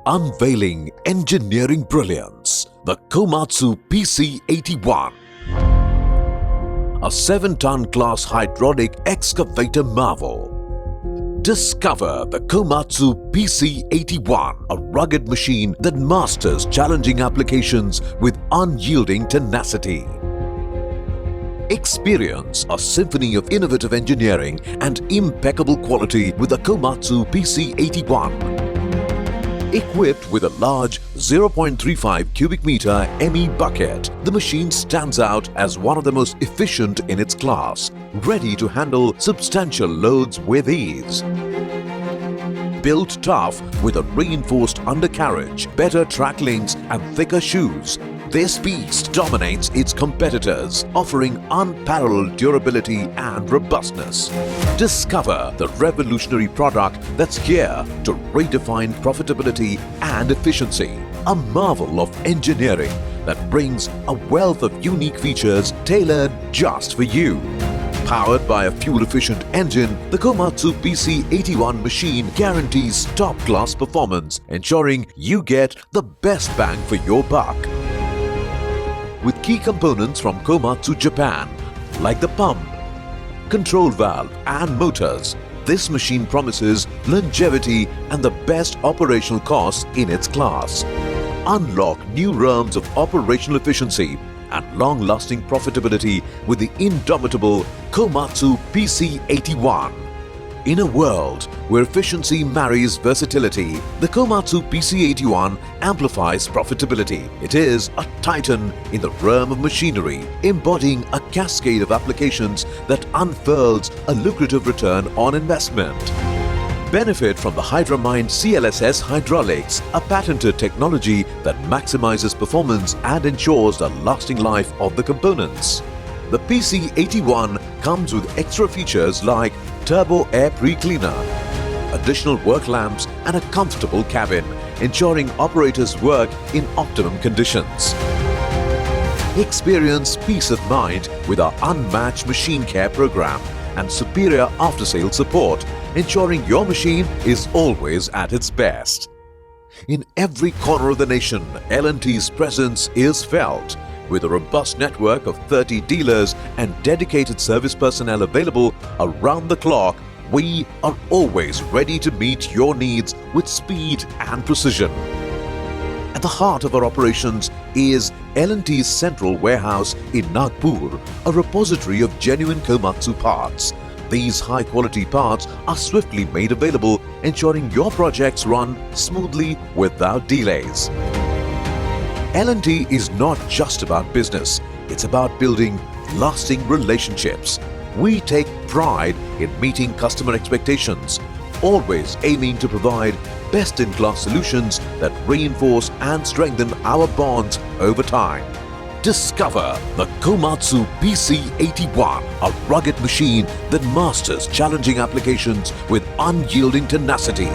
Unveiling engineering brilliance, the Komatsu PC81. A 7-ton class hydraulic excavator marvel. Discover the Komatsu PC81, a rugged machine that masters challenging applications with unyielding tenacity. Experience a symphony of innovative engineering and impeccable quality with the Komatsu PC81. Equipped with a large 0.35 cubic meter ME bucket, the machine stands out as one of the most efficient in its class, ready to handle substantial loads with ease. Built tough with a reinforced undercarriage, better track links and thicker shoes, this beast dominates its competitors, offering unparalleled durability and robustness. Discover the revolutionary product that's here to redefine profitability and efficiency. A marvel of engineering that brings a wealth of unique features tailored just for you. Powered by a fuel-efficient engine, the Komatsu PC81 machine guarantees top-class performance, ensuring you get the best bang for your buck. With key components from Komatsu Japan, like the pump, control valve and motors, this machine promises longevity and the best operational costs in its class. Unlock new realms of operational efficiency and long-lasting profitability with the indomitable Komatsu PC81. In a world where efficiency marries versatility, the Komatsu PC81 amplifies profitability. It is a titan in the realm of machinery, embodying a cascade of applications that unfurls a lucrative return on investment. Benefit from the Hydramine CLSS hydraulics, a patented technology that maximizes performance and ensures the lasting life of the components. The PC81 comes with extra features like turbo air pre-cleaner, additional work lamps and a comfortable cabin, ensuring operators work in optimum conditions. Experience peace of mind with our unmatched machine care program and superior after-sales support, ensuring your machine is always at its best. In every corner of the nation, L&T's presence is felt. With a robust network of 30 dealers and dedicated service personnel available around the clock, we are always ready to meet your needs with speed and precision. At the heart of our operations is L&T's central warehouse in Nagpur, a repository of genuine Komatsu parts. These high-quality parts are swiftly made available, ensuring your projects run smoothly without delays. L&T is not just about business, it's about building lasting relationships. We take pride in meeting customer expectations, always aiming to provide best-in-class solutions that reinforce and strengthen our bonds over time. Discover the Komatsu PC81, a rugged machine that masters challenging applications with unyielding tenacity.